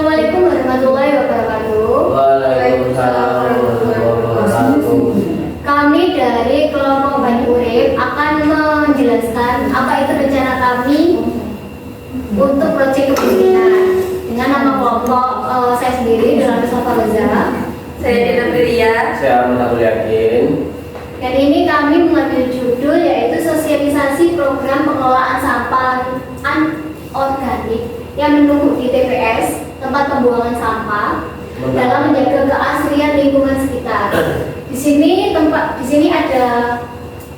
Assalamualaikum warahmatullahi wabarakatuh. Waalaikumsalam warahmatullahi wabarakatuh. Kami dari kelompok Bani Urip akan menjelaskan apa itu rencana kami untuk proyek kepemimpinan dengan nama kelompok saya sendiri dengan Mustafa Reza. Saya Dina Priya. Saya Ahmad Yakin. Dan ini kami mengambil judul yaitu sosialisasi program pengelolaan sampah anorganik yang menumpuk di TPS, tempat pembuangan sampah, dalam menjaga keaslian lingkungan sekitar. Di sini ada,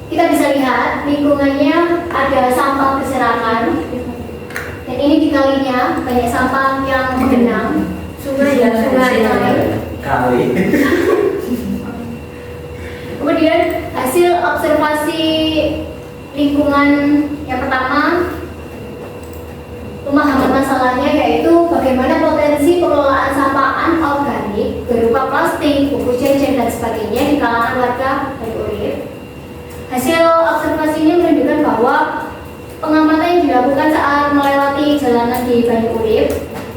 kita bisa lihat lingkungannya ada sampah berserakan, dan ini di kalinya banyak sampah yang menggenang, sungai. Kali. Kemudian hasil observasi lingkungan yang pertama, pemahaman masalahnya yaitu bagaimana potensi pengelolaan sampah anorganik berupa plastik, buku jajan dan sebagainya di kalangan warga Bani Urip. Hasil observasinya menunjukkan bahwa pengamatan yang dilakukan saat melewati jalanan di Bani Urip,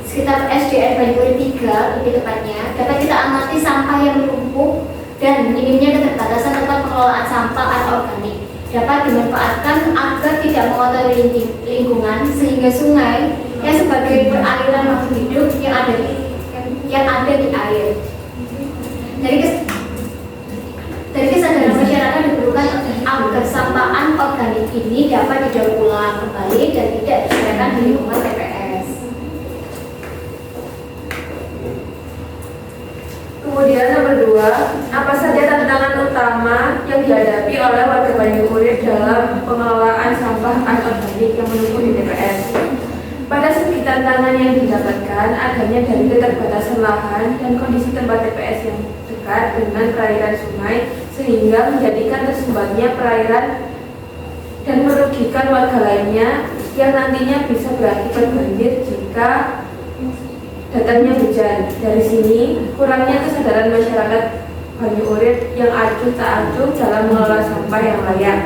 sekitar SDN Bani Urip 3 lebih tepatnya, dapat kita amati sampah yang menumpuk dan minimnya keterbatasan tempat pengelolaan sampah anorganik dapat dimanfaatkan agar tidak mengotori lingkungan, sehingga sungai yang sebagai peraliran makhluk hidup yang ada di air. Dari kesadaran masyarakat diperlukan agar sampah anorganik ini dapat didaur ulang kembali dan tidak disediakan di lingkungan TPS. Kemudian nomor 2, apa saja tantangan utama yang dihadapi oleh warga Bani Urip dalam pengelolaan sampah anorganik yang menumpuk di TPS? Pada segi tantangan yang didapatkan adanya dari keterbatasan lahan dan kondisi tempat TPS yang dekat dengan perairan sungai, sehingga menjadikan tersumbatnya perairan dan merugikan warga lainnya yang nantinya bisa berakibat banjir jika datangnya hujan. Dari sini kurangnya kesadaran masyarakat Bani Urip yang acuh tak acuh dalam mengelola sampah yang layak.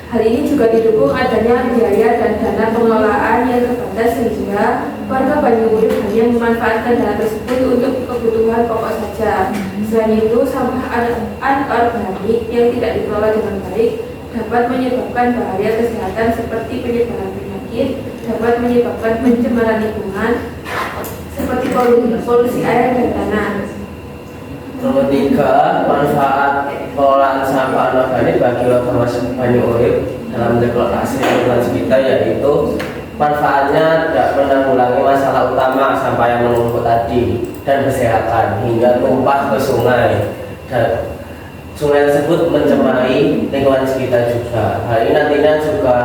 Hal ini juga didukung adanya biaya dan dana pengelolaan yang terbatas, sehingga warga Bani Urip hanya memanfaatkan dana tersebut untuk kebutuhan pokok saja. Selain itu, sampah anorganik yang tidak dikelola dengan baik dapat menyebabkan bahaya kesehatan seperti penyebaran penyakit, dapat menyebabkan pencemaran lingkungan seperti polusi air dan tanah. Nomor 3, manfaat pengelolaan sampah anorganik bagi warga Bani Urip dalam menjaga keaslian lingkungan sekitar, yaitu manfaatnya dapat menanggulangi masalah utama sampah yang menumpuk tadi dan berserakan hingga tumpah ke sungai, dan sungai tersebut mencemari lingkungan sekitar juga. Hal ini nantinya juga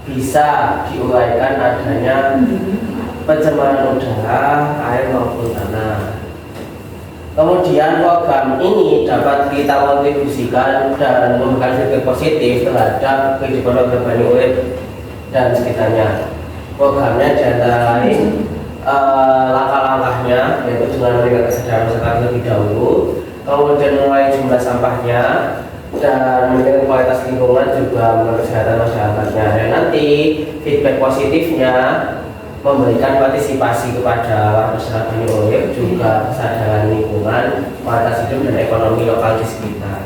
bisa diuraikan adanya pencemaran udara, air maupun tanah. Kemudian program ini dapat kita kontribusikan dan memberikan efek positif terhadap kehidupan warga Bani Urip dan sekitarnya. Programnya antara lain langkah-langkahnya yaitu dengan meningkatkan kesadaran masyarakat terlebih dahulu, kemudian mengurangi jumlah sampahnya, dan meningkatkan kualitas lingkungan juga mengenai kesehatan masyarakatnya. Dan nanti feedback positifnya memberikan partisipasi kepada masyarakat Bani Urip, juga kesadaran lingkungan, kualitas hidup dan ekonomi lokal di sekitar.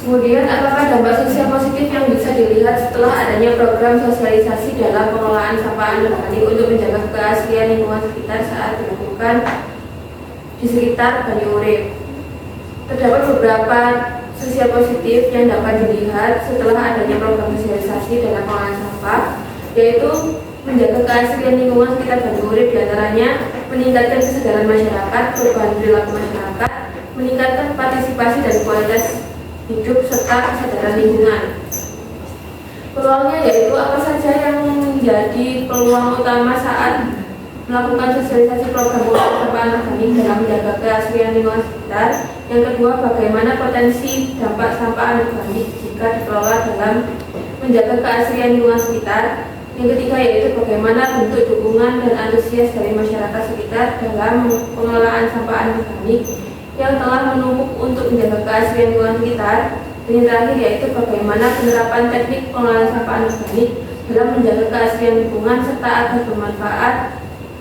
Kemudian, apakah dampak sosial positif yang bisa dilihat setelah adanya program sosialisasi dalam pengelolaan sampah anorganik untuk menjaga keaslian lingkungan sekitar saat dilakukan di sekitar Bani Urip? Terdapat beberapa sosial positif yang dapat dilihat setelah adanya program sosialisasi dalam pengelolaan sampah, yaitu menjaga keaslian lingkungan sekitar Bani Urip, diantaranya meningkatkan kesadaran masyarakat, perubahan perilaku masyarakat, meningkatkan partisipasi dan kualitas hidup serta kesadaran lingkungan. Peluangnya yaitu apa saja yang menjadi peluang utama saat melakukan sosialisasi program pengelolaan sampah anorganik dalam menjaga keaslian lingkungan sekitar. Yang kedua, bagaimana potensi dampak sampah anorganik jika dikelola dalam menjaga keaslian lingkungan sekitar. Yang ketiga yaitu bagaimana bentuk dukungan dan antusias dari masyarakat sekitar dalam pengelolaan sampah anorganik yang telah menumpuk untuk menjaga keaslian lingkungan sekitar. Dan yang terakhir yaitu bagaimana penerapan teknik pengelolaan sampah anorganik dalam menjaga keaslian lingkungan serta agar bermanfaat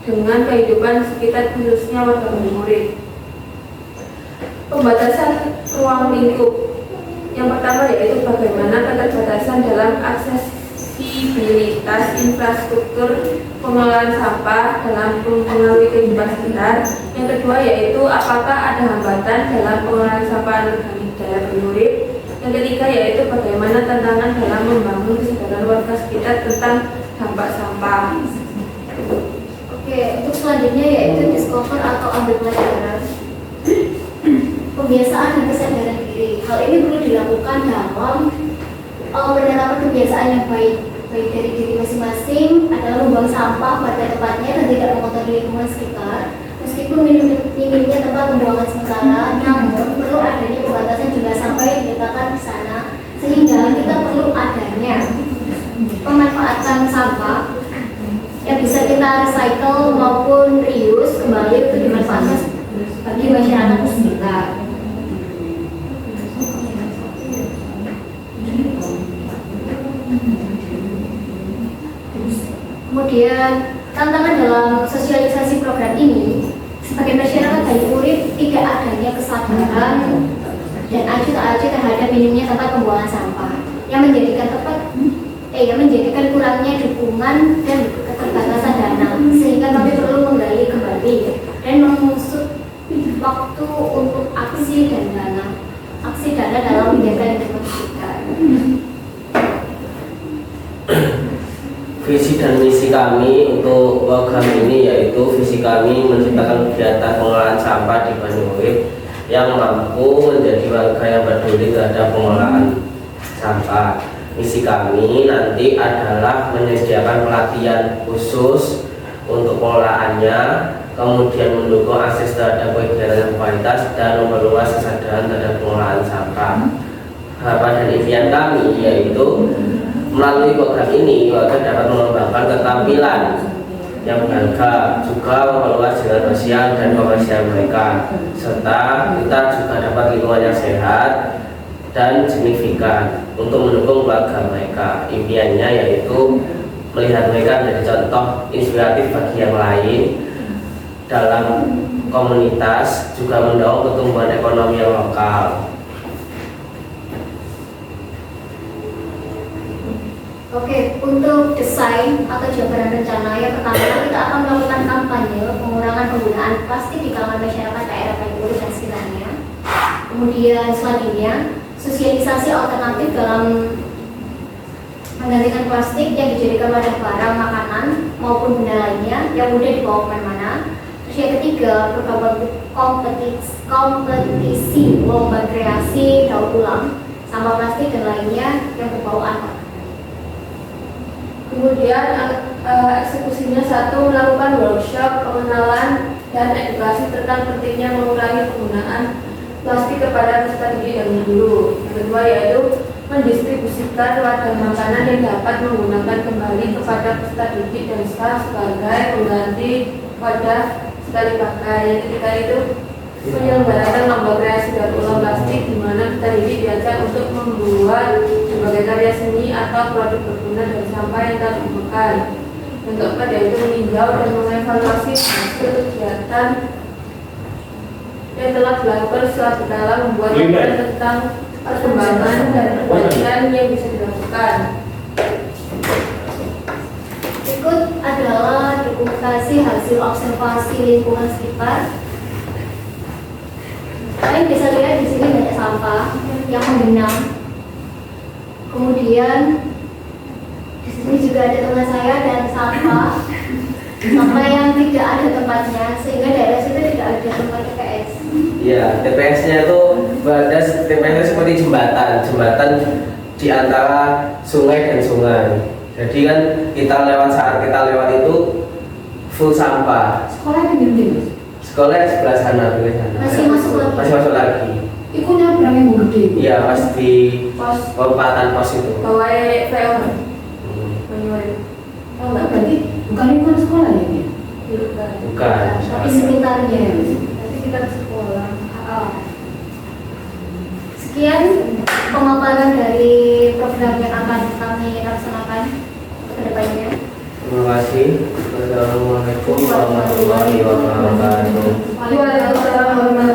dengan kehidupan sekitar khususnya warga murid. Pembatasan ruang lingkup. Yang pertama yaitu bagaimana keterbatasan dalam aksesibilitas infrastruktur pengelolaan sampah dalam mempengaruhi kehidupan sekitar. Yang kedua yaitu apakah ada hambatan dalam pengelolaan sampah anorganik daerah murid. Yang ketiga yaitu bagaimana tantangan dalam membangun kesadaran warga sekitar tentang dampak sampah. Oke, untuk selanjutnya yaitu discover atau ambil pelajaran. Kebiasaan dan kesadaran diri. Hal ini perlu dilakukan dalam penerapan kebiasaan yang baik dari diri masing-masing adalah membuang sampah pada tempatnya dan tidak mengotori lingkungan sekitar. Meskipun minimnya tempat pembuangan sementara, namun perlu adanya pembatasan jumlah sampah yang diletakkan di sana, sehingga kita perlu adanya pemanfaatan sampah yang bisa kita recycle maupun reuse kembali untuk dimanfaatkan bagi masyarakat sekitar. Kemudian tantangan dalam sosialisasi program ini sebagai masyarakat Bani Urip tidak adanya kesadaran dan acuh tak acuh terhadap minimnya tempat pembuangan sampah yang menjadikan kurangnya dukungan dan keterbatasan dana, sehingga kami perlu menggali kembali dan mengusut waktu untuk aksi dana dalam menjaga lingkungan sekitar. Visi dan misi kami untuk program ini yaitu visi kami menciptakan kegiatan pengelolaan sampah di Bani Urip yang mampu menjadi warga yang peduli terhadap pengelolaan sampah. Misi kami nanti adalah menyediakan pelatihan khusus untuk pengelolaannya, kemudian mendukung akses terhadap kegiatan kualitas dan memperluas kesadaran terhadap pengelolaan sampah. Harapan dan impian kami yaitu melalui program ini warga dapat mengembangkan keterampilan yang berharga, juga memperluas jalan sosial dan komersial mereka, serta kita juga dapat lingkungan yang sehat dan signifikan untuk mendukung keluarga mereka. Impiannya yaitu melihat mereka menjadi contoh inspiratif bagi yang lain dalam komunitas, juga mendorong pertumbuhan ekonomi yang lokal. Oke, untuk desain atau jabaran rencana yang pertama kita akan melakukan kampanye pengurangan penggunaan plastik di kalangan masyarakat daerah Bani Urip dan sekitarnya. Kemudian selanjutnya sosialisasi alternatif dalam menggantikan plastik yang dijadikan wadah barang makanan maupun benda lainnya yang mudah dibawa kemana-mana. Terus yang ketiga, program kompetisi lomba kreasi daur ulang sampah plastik dan lainnya yang berbau anak. Kemudian eksekusinya satu, melakukan workshop pengenalan dan edukasi tentang pentingnya mengurangi penggunaan plastik kepada peserta didik dan guru. Yang kedua yaitu mendistribusikan wadah makanan yang dapat menggunakan kembali kepada peserta didik dan staff sebagai pengganti wadah sekali pakai. Yang ketiga itu menyelenggarakan lomba kreasi daur ulang plastik di mana peserta didik diajak untuk membuat sebagai karya seni atau produk berguna dari sampah yang telah ditemukan. Yang keempat yaitu meninjau dan mengevaluasi hasil kegiatan yang telah dilakukan setelah berkala, membuat laporan tentang perkembangan dan perbaikan yang bisa dilakukan. Berikut adalah dokumentasi hasil observasi lingkungan sekitar. Kalian bisa lihat di sini banyak sampah yang menggenang. Kemudian di sini juga ada teman saya dan sampah yang tidak ada tempatnya, sehingga daerah situ tidak ada tempat TPS. Ya, TPS-nya itu berada seperti jembatan di antara sungai dan sungai. Jadi kan saat kita lewat itu full sampah. Sekolah di mana? Sekolah di sebelah sana, Masih masuk lagi. Iku nyabrang yang gede. Iya, pas di perempatan pos itu. Bawah PO. Oh enggak, berarti bukan lingkungan sekolah ya? Bukan. Tapi sekitarnya. Tapi sekitar sekolah. Sekian pemaparan dari program yang akan kami laksanakan ke Terima kasih. Wassalamualaikum warahmatullahi wabarakatuh. Waalaikumsalam warahmatullahi